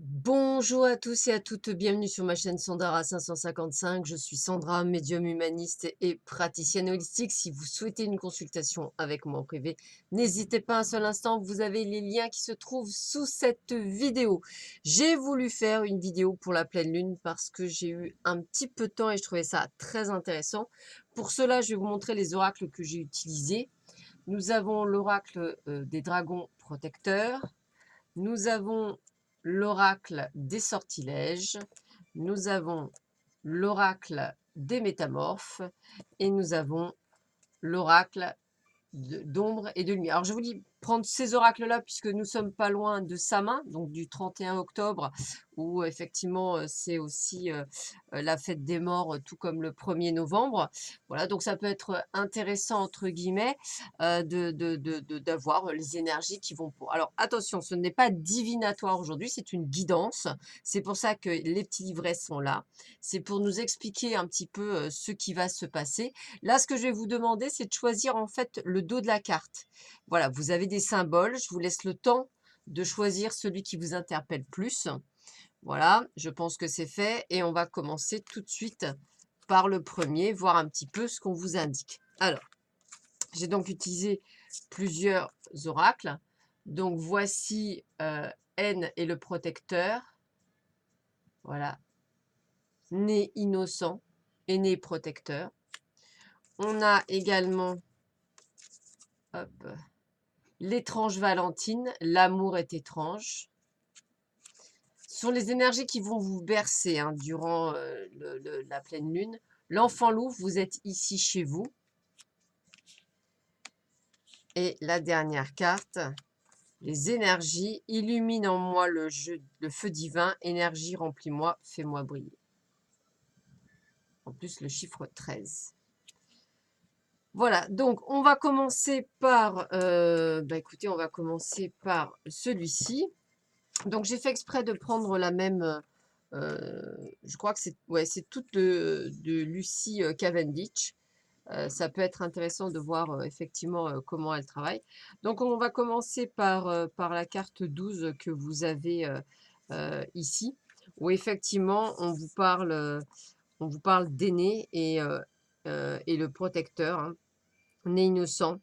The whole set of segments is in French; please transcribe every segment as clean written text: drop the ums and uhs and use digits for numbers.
Bonjour à tous et à toutes, bienvenue sur ma chaîne Sandara 555. Je suis Sandra, médium humaniste et praticienne holistique. Si vous souhaitez une consultation avec moi en privé, n'hésitez pas un seul instant, vous avez les liens qui se trouvent sous cette vidéo. J'ai voulu faire une vidéo pour la pleine lune parce que j'ai eu un petit peu de temps et je trouvais ça très intéressant. Pour cela, je vais vous montrer les oracles que j'ai utilisés. Nous avons l'oracle des dragons protecteurs. Nous avons l'oracle des sortilèges, nous avons l'oracle des métamorphes et nous avons l'oracle d'ombre et de lumière. Alors, je vous dis prendre ces oracles-là puisque nous sommes pas loin de Samin, donc du 31 octobre, où effectivement c'est aussi la fête des morts, tout comme le 1er novembre. Voilà, donc ça peut être intéressant, entre guillemets, d'avoir les énergies qui vont pour. Alors attention, ce n'est pas divinatoire aujourd'hui, c'est une guidance. C'est pour ça que les petits livrets sont là. C'est pour nous expliquer un petit peu ce qui va se passer. Là, ce que je vais vous demander, c'est de choisir en fait le dos de la carte. Voilà, vous avez des symboles. Je vous laisse le temps de choisir celui qui vous interpelle plus. Voilà, je pense que c'est fait et on va commencer tout de suite par le premier, voir un petit peu ce qu'on vous indique. Alors, j'ai donc utilisé plusieurs oracles. Donc, voici N et le protecteur. Voilà, né innocent et né protecteur. On a également hop, l'étrange Valentine, l'amour est étrange. Ce sont les énergies qui vont vous bercer durant la pleine lune. L'enfant loup, vous êtes ici chez vous. Et la dernière carte, les énergies, illumine en moi le feu divin, énergie, remplis-moi, fais-moi briller. En plus, le chiffre 13. Voilà, donc on va commencer par, écoutez, on va commencer par celui-ci. Donc j'ai fait exprès de prendre la même, je crois que c'est toute de Lucy Cavendish. Ça peut être intéressant de voir effectivement comment elle travaille. Donc on va commencer par la carte 12 que vous avez ici, où effectivement on vous parle d'aîné et le protecteur, né innocent.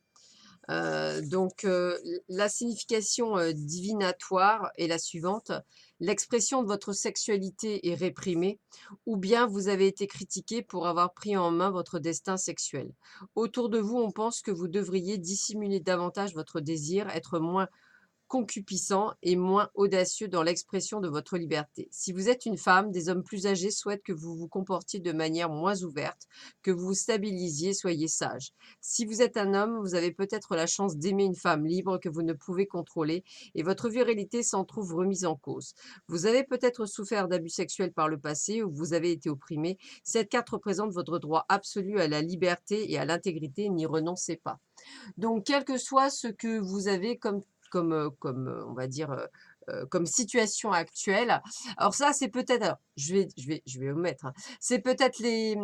La signification divinatoire est la suivante. L'expression de votre sexualité est réprimée, ou bien vous avez été critiqué pour avoir pris en main votre destin sexuel. Autour de vous, on pense que vous devriez dissimuler davantage votre désir, être moins concupissant et moins audacieux dans l'expression de votre liberté. Si vous êtes une femme, des hommes plus âgés souhaitent que vous vous comportiez de manière moins ouverte, que vous vous stabilisiez, soyez sage. Si vous êtes un homme, vous avez peut-être la chance d'aimer une femme libre que vous ne pouvez contrôler et votre virilité s'en trouve remise en cause. Vous avez peut-être souffert d'abus sexuels par le passé ou vous avez été opprimé. Cette carte représente votre droit absolu à la liberté et à l'intégrité, n'y renoncez pas. Donc, quel que soit ce que vous avez on va dire, comme situation actuelle. Alors ça, c'est peut-être alors je vais omettre, c'est peut-être les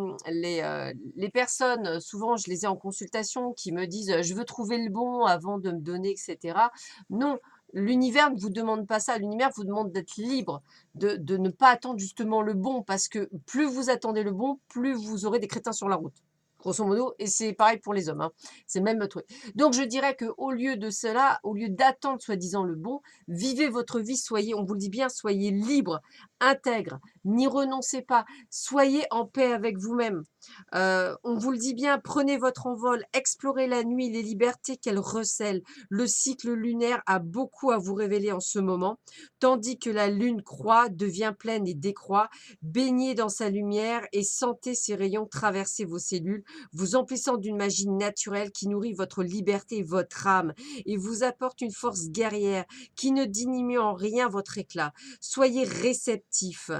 personnes, souvent je les ai en consultation qui me disent: «Je veux trouver le bon avant de me donner» et cetera. Non, l'univers ne vous demande pas ça. L'univers vous demande d'être libre, de ne pas attendre justement le bon parce que plus vous attendez le bon, plus vous aurez des crétins sur la route. Grosso modo, et c'est pareil pour les hommes, c'est le même truc. Donc je dirais qu'au lieu de cela, au lieu d'attendre soi-disant le bon, vivez votre vie, soyez, on vous le dit bien, soyez libre, intègre, n'y renoncez pas, soyez en paix avec vous-même. On vous le dit bien, prenez votre envol, explorez la nuit, les libertés qu'elle recèle. Le cycle lunaire a beaucoup à vous révéler en ce moment, tandis que la lune croît, devient pleine et décroît. Baignez dans sa lumière et sentez ses rayons traverser vos cellules, vous emplissant d'une magie naturelle qui nourrit votre liberté et votre âme et vous apporte une force guerrière qui ne diminue en rien votre éclat. Soyez réceptif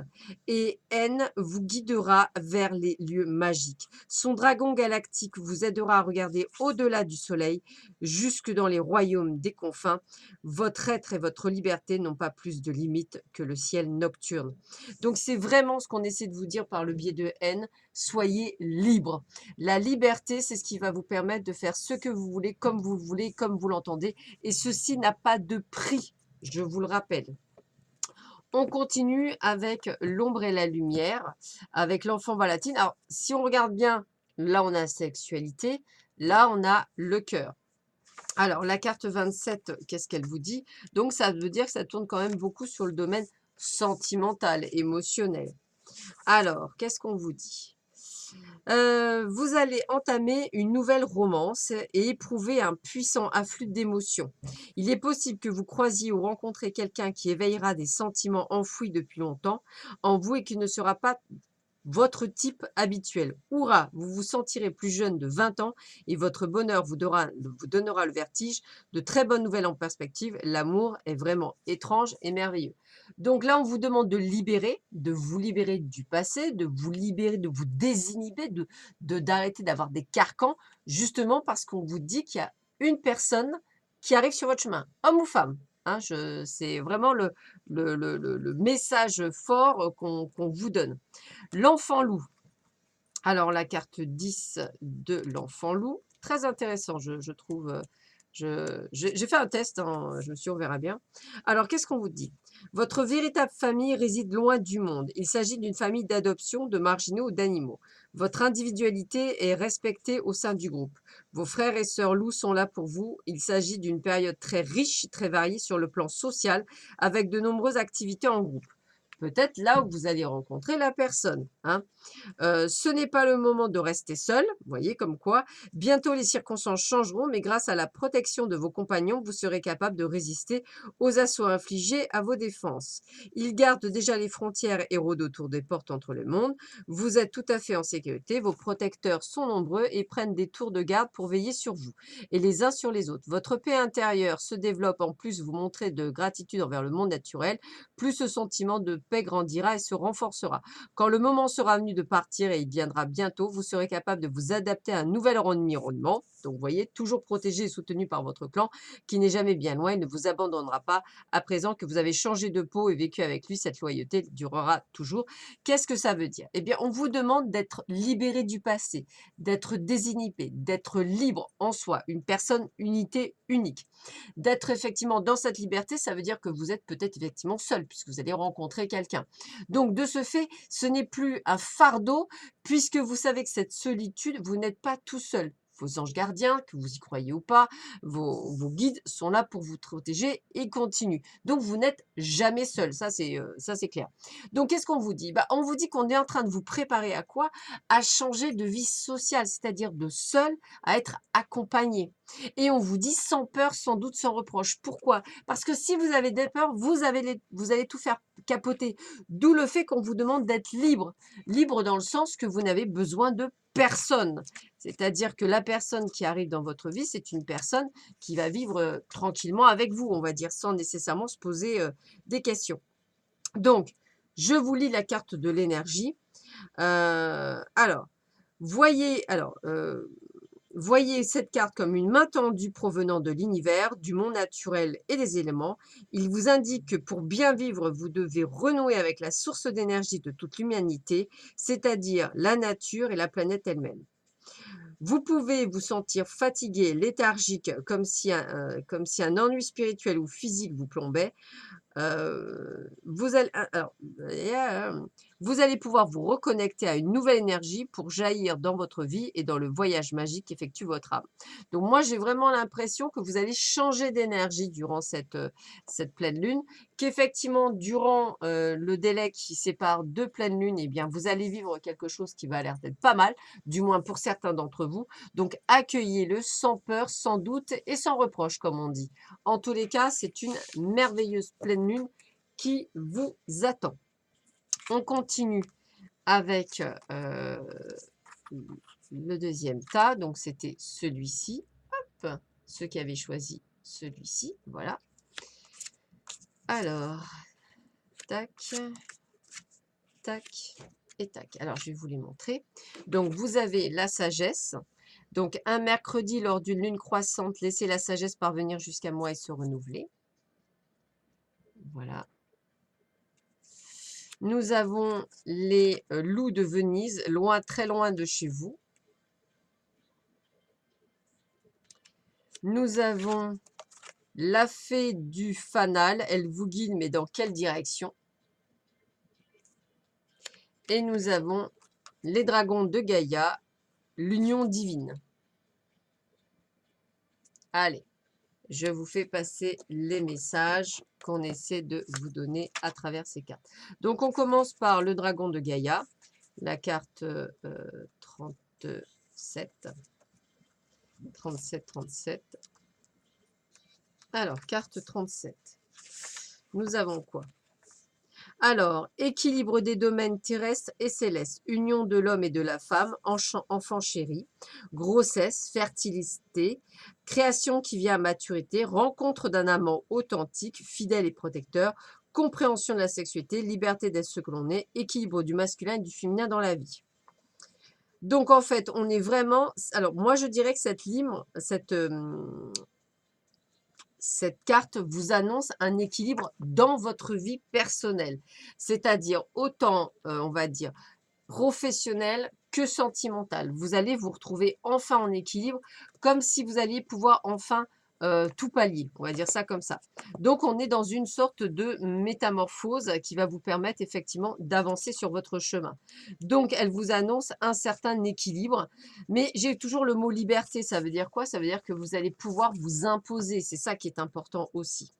et N vous guidera vers les lieux magiques. Son dragon galactique vous aidera à regarder au-delà du soleil, jusque dans les royaumes des confins. Votre être et votre liberté n'ont pas plus de limites que le ciel nocturne. Donc c'est vraiment ce qu'on essaie de vous dire par le biais de N. Soyez libre. La liberté, c'est ce qui va vous permettre de faire ce que vous voulez, comme vous l'entendez. Et ceci n'a pas de prix, je vous le rappelle. On continue avec l'ombre et la lumière, avec l'enfant volatile. Alors, si on regarde bien, là, on a sexualité, là, on a le cœur. Alors, la carte 27, qu'est-ce qu'elle vous dit? Donc, ça veut dire que ça tourne quand même beaucoup sur le domaine sentimental, émotionnel. Alors, qu'est-ce qu'on vous dit? Vous allez entamer une nouvelle romance et éprouver un puissant afflux d'émotions. Il est possible que vous croisiez ou rencontrez quelqu'un qui éveillera des sentiments enfouis depuis longtemps en vous et qui ne sera pas votre type habituel. Hurrah, vous vous sentirez plus jeune de 20 ans et votre bonheur vous donnera le vertige. De très bonnes nouvelles en perspective. L'amour est vraiment étrange et merveilleux. Donc là, on vous demande de vous libérer du passé, de vous libérer, de vous désinhiber, d'arrêter d'avoir des carcans, justement parce qu'on vous dit qu'il y a une personne qui arrive sur votre chemin, homme ou femme. Hein, c'est vraiment le message fort qu'on vous donne. L'enfant loup. Alors, la carte 10 de l'enfant loup, très intéressant, je trouve. J'ai fait un test, hein, je me suis dit, on verra bien. Alors, qu'est-ce qu'on vous dit? Votre véritable famille réside loin du monde. Il s'agit d'une famille d'adoption, de marginaux ou d'animaux. Votre individualité est respectée au sein du groupe. Vos frères et sœurs loups sont là pour vous. Il s'agit d'une période très riche, très variée sur le plan social, avec de nombreuses activités en groupe. Peut-être là où vous allez rencontrer la personne, hein. Ce n'est pas le moment de rester seul, vous voyez comme quoi. Bientôt les circonstances changeront, mais grâce à la protection de vos compagnons, vous serez capable de résister aux assauts infligés à vos défenses. Ils gardent déjà les frontières et rôdent autour des portes entre le monde. Vous êtes tout à fait en sécurité, vos protecteurs sont nombreux et prennent des tours de garde pour veiller sur vous et les uns sur les autres. Votre paix intérieure se développe, en plus vous montrez de gratitude envers le monde naturel, plus ce sentiment de paix grandira et se renforcera. Quand le moment sera venu de partir, et il viendra bientôt, vous serez capable de vous adapter à un nouvel environnement. Donc, vous voyez, toujours protégé et soutenu par votre clan, qui n'est jamais bien loin et ne vous abandonnera pas à présent que vous avez changé de peau et vécu avec lui. Cette loyauté durera toujours. Qu'est-ce que ça veut dire? Eh bien, on vous demande d'être libéré du passé, d'être désinhibé, d'être libre en soi, une personne unité unique. D'être effectivement dans cette liberté, ça veut dire que vous êtes peut-être effectivement seul, puisque vous allez rencontrer quelqu'un. Donc, de ce fait, ce n'est plus un fardeau, puisque vous savez que cette solitude, vous n'êtes pas tout seul. Vos anges gardiens, que vous y croyez ou pas, vos guides sont là pour vous protéger et continuent. Donc, vous n'êtes jamais seul. Ça, c'est clair. Donc, qu'est-ce qu'on vous dit? Bah, on vous dit qu'on est en train de vous préparer à quoi? À changer de vie sociale, c'est-à-dire de seul à être accompagné. Et on vous dit sans peur, sans doute, sans reproche. Pourquoi? Parce que si vous avez des peurs, vous allez tout faire capoter. D'où le fait qu'on vous demande d'être libre. Libre dans le sens que vous n'avez besoin de personne. C'est-à-dire que la personne qui arrive dans votre vie, c'est une personne qui va vivre tranquillement avec vous, on va dire, sans nécessairement se poser des questions. Donc, je vous lis la carte de l'énergie. Alors, voyez cette carte comme une main tendue provenant de l'univers, du monde naturel et des éléments. Il vous indique que pour bien vivre, vous devez renouer avec la source d'énergie de toute l'humanité, c'est-à-dire la nature et la planète elle-même. Vous pouvez vous sentir fatigué, léthargique, comme si un ennui spirituel ou physique vous plombait. Vous allez vous allez pouvoir vous reconnecter à une nouvelle énergie pour jaillir dans votre vie et dans le voyage magique qu'effectue votre âme. Donc moi, j'ai vraiment l'impression que vous allez changer d'énergie durant cette pleine lune, qu'effectivement, durant, le délai qui sépare 2 pleines lunes, eh bien, vous allez vivre quelque chose qui va l'air d'être pas mal, du moins pour certains d'entre vous. Donc accueillez-le sans peur, sans doute et sans reproche, comme on dit. En tous les cas, c'est une merveilleuse pleine lune qui vous attend. On continue avec le deuxième tas. Donc, c'était celui-ci. Hop, ceux qui avaient choisi celui-ci. Voilà. Alors, tac, tac et tac. Alors, je vais vous les montrer. Donc, vous avez la sagesse. Donc, un mercredi, lors d'une lune croissante, laissez la sagesse parvenir jusqu'à moi et se renouveler. Voilà. Nous avons les loups de Venise, loin, très loin de chez vous. Nous avons la fée du fanal, elle vous guide, mais dans quelle direction? Et nous avons les dragons de Gaïa, l'union divine. Allez, je vous fais passer les messages qu'on essaie de vous donner à travers ces cartes. Donc, on commence par le dragon de Gaïa, la carte 37. 37, 37. Alors, carte 37. Nous avons quoi? Alors, équilibre des domaines terrestres et célestes, union de l'homme et de la femme, enfant chéri, grossesse, fertilité, création qui vient à maturité, rencontre d'un amant authentique, fidèle et protecteur, compréhension de la sexualité, liberté d'être ce que l'on est, équilibre du masculin et du féminin dans la vie. Donc, en fait, on est vraiment... Alors, moi, je dirais que cette carte vous annonce un équilibre dans votre vie personnelle, c'est-à-dire autant, on va dire, professionnel que sentimental. Vous allez vous retrouver enfin en équilibre, comme si vous alliez pouvoir enfin tout pallier, on va dire ça comme ça. Donc, on est dans une sorte de métamorphose qui va vous permettre effectivement d'avancer sur votre chemin. Donc, elle vous annonce un certain équilibre, mais j'ai toujours le mot liberté. Ça veut dire quoi? Ça veut dire que vous allez pouvoir vous imposer. C'est ça qui est important aussi.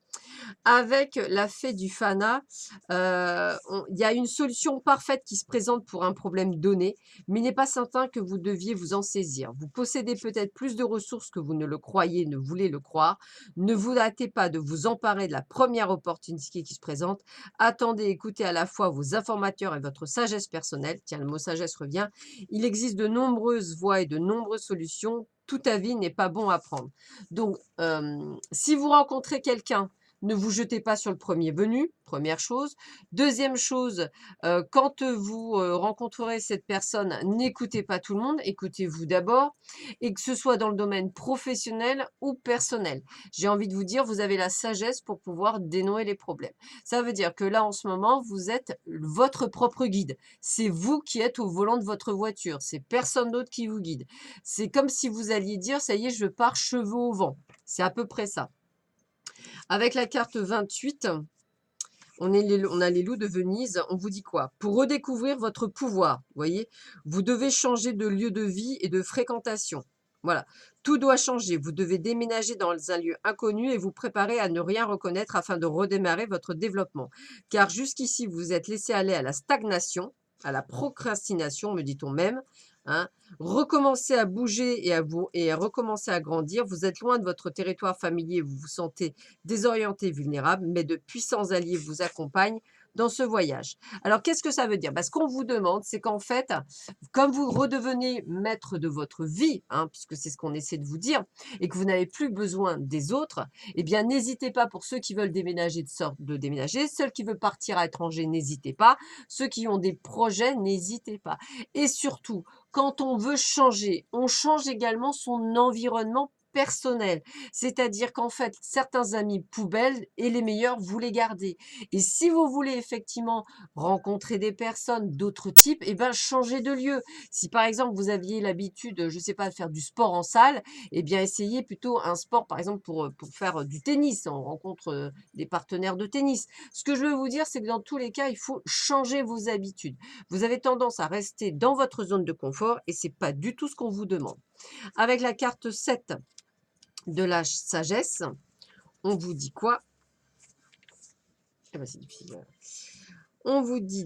Avec la fée du Fana, il y a une solution parfaite qui se présente pour un problème donné, mais il n'est pas certain que vous deviez vous en saisir. Vous possédez peut-être plus de ressources que vous ne le croyez, ne voulez le croire. Ne vous hâtez pas de vous emparer de la première opportunité qui se présente. Attendez, écoutez à la fois vos informateurs et votre sagesse personnelle. Tiens, le mot sagesse revient. Il existe de nombreuses voies et de nombreuses solutions. Tout avis n'est pas bon à prendre. Donc, si vous rencontrez quelqu'un, ne vous jetez pas sur le premier venu, première chose. Deuxième chose, quand vous rencontrerez cette personne, n'écoutez pas tout le monde, écoutez-vous d'abord, et que ce soit dans le domaine professionnel ou personnel. J'ai envie de vous dire, vous avez la sagesse pour pouvoir dénouer les problèmes. Ça veut dire que là, en ce moment, vous êtes votre propre guide. C'est vous qui êtes au volant de votre voiture. C'est personne d'autre qui vous guide. C'est comme si vous alliez dire, ça y est, je pars cheveux au vent. C'est à peu près ça. Avec la carte 28, on a les loups de Venise. On vous dit quoi? Pour redécouvrir votre pouvoir, vous voyez, vous devez changer de lieu de vie et de fréquentation. Voilà, tout doit changer. Vous devez déménager dans un lieu inconnu et vous préparer à ne rien reconnaître afin de redémarrer votre développement. Car jusqu'ici, vous êtes laissé aller à la stagnation, à la procrastination, me dit-on même. Hein. Recommencez à bouger et à recommencer à grandir. Vous êtes loin de votre territoire familier, vous vous sentez désorienté, vulnérable, mais de puissants alliés vous accompagnent dans ce voyage. Alors, qu'est-ce que ça veut dire? Ce qu'on vous demande, c'est qu'en fait, comme vous redevenez maître de votre vie, hein, puisque c'est ce qu'on essaie de vous dire, et que vous n'avez plus besoin des autres, eh bien, n'hésitez pas pour ceux qui veulent déménager de déménager, ceux qui veulent partir à l'étranger, n'hésitez pas, ceux qui ont des projets, n'hésitez pas. Et surtout, quand on veut changer, on change également son environnement personnel. C'est-à-dire qu'en fait, certains amis poubelles et les meilleurs, vous les gardez. Et si vous voulez effectivement rencontrer des personnes d'autres types, eh ben, changez de lieu. Si par exemple, vous aviez l'habitude, je ne sais pas, de faire du sport en salle, eh bien, essayez plutôt un sport, par exemple, pour faire du tennis. On rencontre des partenaires de tennis. Ce que je veux vous dire, c'est que dans tous les cas, il faut changer vos habitudes. Vous avez tendance à rester dans votre zone de confort et ce n'est pas du tout ce qu'on vous demande. Avec la carte 7 de la sagesse, on vous dit quoi? Eh ben, c'est difficile. On vous dit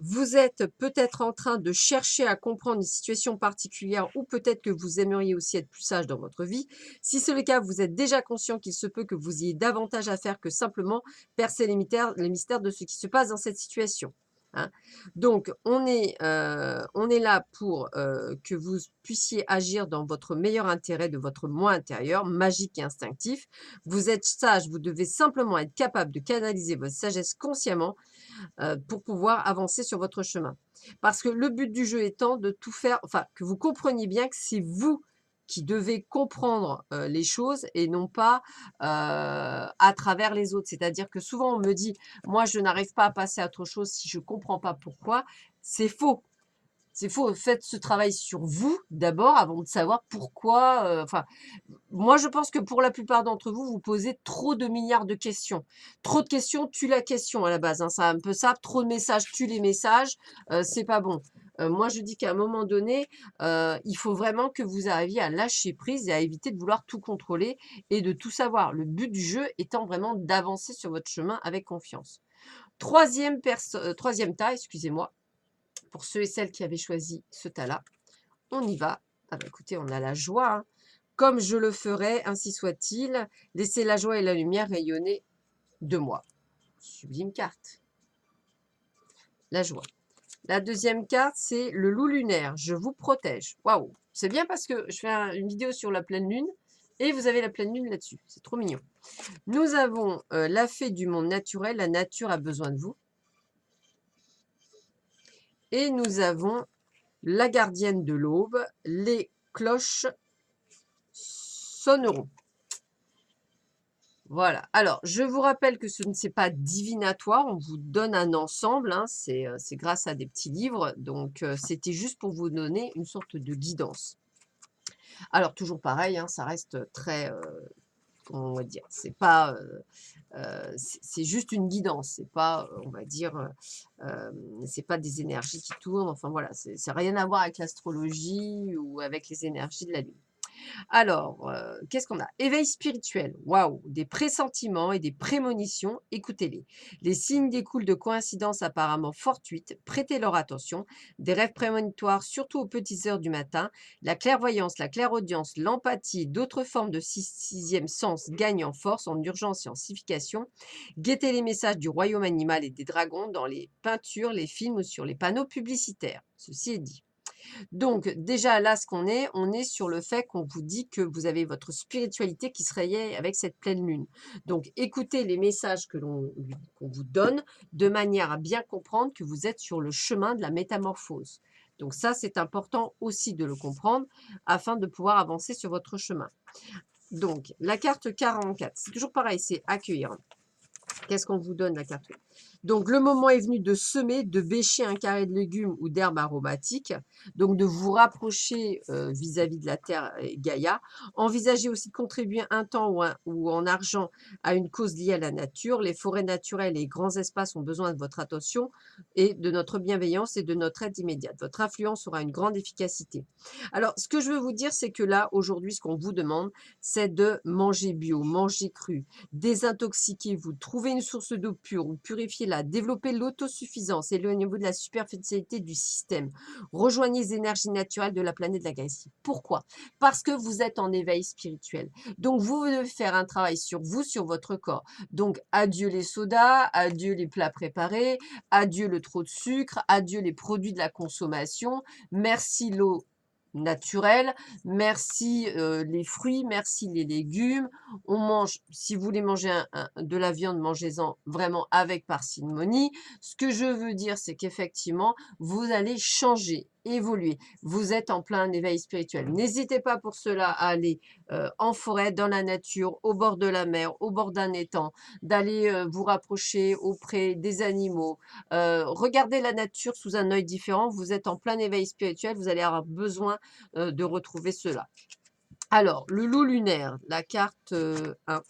vous êtes peut-être en train de chercher à comprendre une situation particulière ou peut-être que vous aimeriez aussi être plus sage dans votre vie. Si c'est le cas, vous êtes déjà conscient qu'il se peut que vous ayez davantage à faire que simplement percer les mystères de ce qui se passe dans cette situation. Hein. Donc, on est là pour que vous puissiez agir dans votre meilleur intérêt de votre moi intérieur, magique et instinctif. Vous êtes sage, vous devez simplement être capable de canaliser votre sagesse consciemment pour pouvoir avancer sur votre chemin. Parce que le but du jeu étant de tout faire, enfin, que vous compreniez bien que c'est vous qui devez comprendre les choses et non pas à travers les autres. C'est-à-dire que souvent on me dit, moi je n'arrive pas à passer à autre chose si je ne comprends pas pourquoi. C'est faux. C'est faux, faites ce travail sur vous d'abord avant de savoir pourquoi, enfin, moi je pense que pour la plupart d'entre vous, vous posez trop de milliards de questions. Trop de questions tue la question à la base, hein, c'est un peu ça. Trop de messages tue les messages, c'est pas bon. Moi je dis qu'à un moment donné, il faut vraiment que vous arriviez à lâcher prise et à éviter de vouloir tout contrôler et de tout savoir. Le but du jeu étant vraiment d'avancer sur votre chemin avec confiance. 3e tas, excusez-moi, pour ceux et celles qui avaient choisi ce tas-là, on y va. Ah bah écoutez, on a la joie, hein. Comme je le ferai, ainsi soit-il. Laissez la joie et la lumière rayonner de moi. Sublime carte. La joie. La deuxième carte, c'est le loup lunaire. Je vous protège. Waouh! C'est bien parce que je fais une vidéo sur la pleine lune et vous avez la pleine lune là-dessus. C'est trop mignon. Nous avons la fée du monde naturel. La nature a besoin de vous. Et nous avons la gardienne de l'aube. Les cloches sonneront. Voilà. Alors, je vous rappelle que ce ne c'est pas divinatoire, on vous donne un ensemble, hein, c'est grâce à des petits livres, donc c'était juste pour vous donner une sorte de guidance. Alors, toujours pareil, hein, ça reste très, comment on va dire, c'est pas, c'est juste une guidance, c'est pas, on va dire, c'est pas des énergies qui tournent, enfin voilà, c'est rien à voir avec l'astrologie ou avec les énergies de la lune. Alors, qu'est-ce qu'on a? Éveil spirituel, waouh! Des pressentiments et des prémonitions, écoutez-les. Les signes découlent de coïncidences apparemment fortuites, prêtez leur attention. Des rêves prémonitoires, surtout aux petites heures du matin. La clairvoyance, la clairaudience, l'empathie, d'autres formes de sixième sens gagnent en force, en urgence et en signification. Guettez les messages du royaume animal et des dragons dans les peintures, les films ou sur les panneaux publicitaires. Ceci est dit. Donc déjà là, ce qu'on est, on est sur le fait qu'on vous dit que vous avez votre spiritualité qui se réveille avec cette pleine lune. Donc écoutez les messages qu'on vous donne de manière à bien comprendre que vous êtes sur le chemin de la métamorphose. Donc ça, c'est important aussi de le comprendre afin de pouvoir avancer sur votre chemin. Donc la carte 44, c'est toujours pareil, c'est accueillir. Qu'est-ce qu'on vous donne la carte? Donc, le moment est venu de semer, de bêcher un carré de légumes ou d'herbes aromatiques, donc de vous rapprocher vis-à-vis de la terre et Gaïa. Envisagez aussi de contribuer un temps ou en argent à une cause liée à la nature. Les forêts naturelles et les grands espaces ont besoin de votre attention et de notre bienveillance et de notre aide immédiate. Votre influence aura une grande efficacité. Alors, ce que je veux vous dire, c'est que là, aujourd'hui, ce qu'on vous demande, c'est de manger bio, manger cru, désintoxiquez-vous, trouvez une source d'eau pure ou purifiez-la, développez l'autosuffisance et le niveau de la superficialité du système. Rejoignez les énergies naturelles de la planète de la galaxie. Pourquoi? Parce que vous êtes en éveil spirituel. Donc, vous devez faire un travail sur vous, sur votre corps. Donc, adieu les sodas, adieu les plats préparés, adieu le trop de sucre, adieu les produits de la consommation. Merci l'eau naturelle, merci les fruits, merci les légumes. On mange, si vous voulez manger de la viande, mangez-en vraiment avec parcimonie. Ce que je veux dire, c'est qu'effectivement, vous allez changer, évoluer. Vous êtes en plein éveil spirituel. N'hésitez pas pour cela à aller en forêt, dans la nature, au bord de la mer, au bord d'un étang, d'aller vous rapprocher auprès des animaux. Regardez la nature sous un œil différent. Vous êtes en plein éveil spirituel. Vous allez avoir besoin de retrouver cela. Alors, le loup lunaire, la carte 1.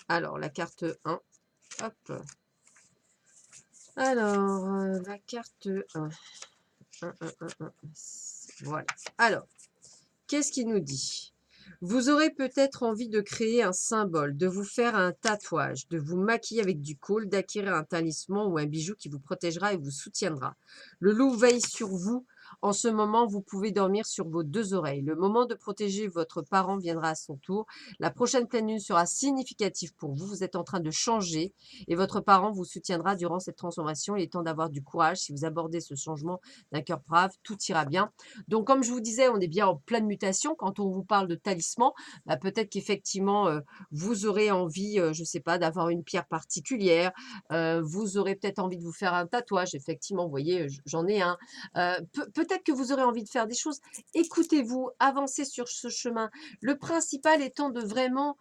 Alors, la carte 1. Hop. Alors, la carte 1. 1, 1, 1, 1. Voilà. Alors, qu'est-ce qu'il nous dit? Vous aurez peut-être envie de créer un symbole, de vous faire un tatouage, de vous maquiller avec du kohl, d'acquérir un talisman ou un bijou qui vous protégera et vous soutiendra. Le loup veille sur vous. En ce moment, vous pouvez dormir sur vos deux oreilles. Le moment de protéger votre parent viendra à son tour. La prochaine pleine lune sera significative pour vous. Vous êtes en train de changer et votre parent vous soutiendra durant cette transformation. Il est temps d'avoir du courage. Si vous abordez ce changement d'un cœur brave, tout ira bien. Donc, comme je vous disais, on est bien en pleine mutation. Quand on vous parle de talisman, bah, peut-être qu'effectivement, vous aurez envie, je ne sais pas, d'avoir une pierre particulière. Vous aurez peut-être envie de vous faire un tatouage. Effectivement, vous voyez, j'en ai un. Peut-être que vous aurez envie de faire des choses. Écoutez-vous, avancez sur ce chemin. Le principal étant de vraiment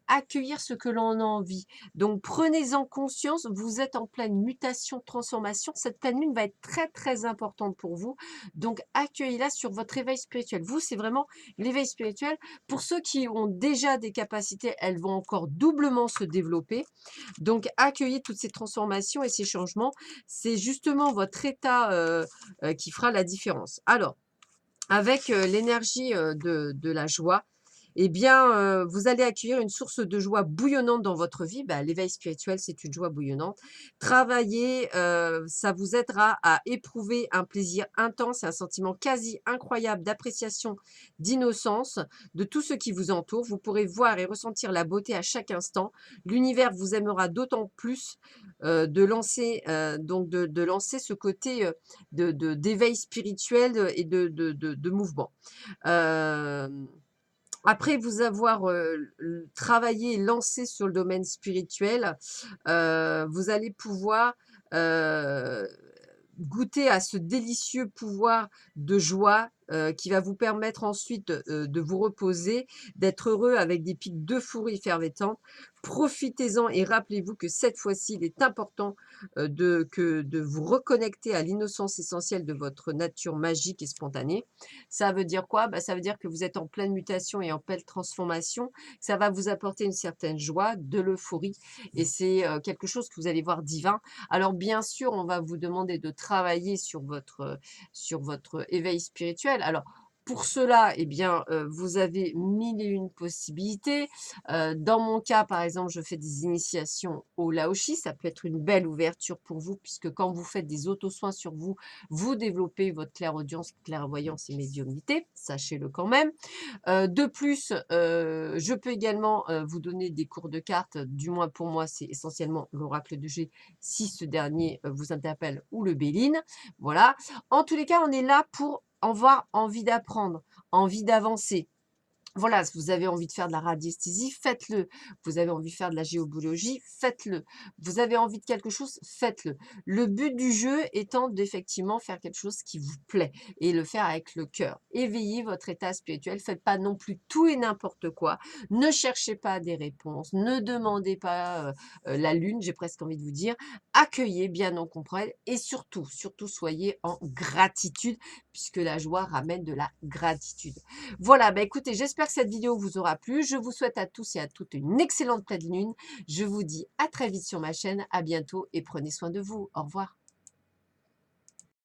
accueillir ce que l'on a envie. Donc prenez-en conscience, vous êtes en pleine mutation, transformation. Cette pleine lune va être très, très importante pour vous. Donc accueillez-la sur votre éveil spirituel. Vous, c'est vraiment l'éveil spirituel. Pour ceux qui ont déjà des capacités, elles vont encore doublement se développer. Donc accueillez toutes ces transformations et ces changements. C'est justement votre état, qui fera la différence. Alors, avec, l'énergie, de la joie, eh bien, vous allez accueillir une source de joie bouillonnante dans votre vie. Bah, l'éveil spirituel, c'est une joie bouillonnante. Travailler, ça vous aidera à éprouver un plaisir intense et un sentiment quasi incroyable d'appréciation, d'innocence de tout ce qui vous entoure. Vous pourrez voir et ressentir la beauté à chaque instant. L'univers vous aimera d'autant plus, de lancer, donc de lancer ce côté, d'éveil spirituel, et de mouvement. Hem Après vous avoir, travaillé et lancé sur le domaine spirituel, vous allez pouvoir, heu, goûter à ce délicieux pouvoir de joie, qui va vous permettre ensuite, de vous reposer, d'être heureux avec des pics d'euphorie effervescentes. Profitez-en et rappelez-vous que cette fois-ci, il est important, de vous reconnecter à l'innocence essentielle de votre nature magique et spontanée. Ça veut dire quoi? Bah, ça veut dire que vous êtes en pleine mutation et en pleine transformation. Ça va vous apporter une certaine joie, de l'euphorie et c'est, quelque chose que vous allez voir divin. Alors bien sûr, on va vous demander de travailler sur votre éveil spirituel. Alors pour cela, eh bien, vous avez 1000 et une possibilités. Dans mon cas, par exemple, je fais des initiations au Laoshi. Ça peut être une belle ouverture pour vous puisque quand vous faites des auto-soins sur vous, vous développez votre clairaudience, clairvoyance et médiumnité, sachez-le quand même. De plus, je peux également, vous donner des cours de cartes, du moins pour moi, c'est essentiellement l'oracle de G, si ce dernier, vous interpelle ou le Béline, voilà. En tous les cas, on est là pour avoir envie d'apprendre, envie d'avancer. Voilà, si vous avez envie de faire de la radiesthésie, faites-le. Vous avez envie de faire de la géobiologie, faites-le. Vous avez envie de quelque chose, faites-le. Le but du jeu étant d'effectivement faire quelque chose qui vous plaît et le faire avec le cœur. Éveillez votre état spirituel, faites pas non plus tout et n'importe quoi. Ne cherchez pas des réponses, ne demandez pas la lune, j'ai presque envie de vous dire. Accueillez bien en comprenne et surtout, surtout soyez en gratitude puisque la joie ramène de la gratitude. Voilà, bah écoutez, j'espère que cette vidéo vous aura plu. Je vous souhaite à tous et à toutes une excellente pleine lune. Je vous dis à très vite sur ma chaîne. À bientôt et prenez soin de vous. Au revoir.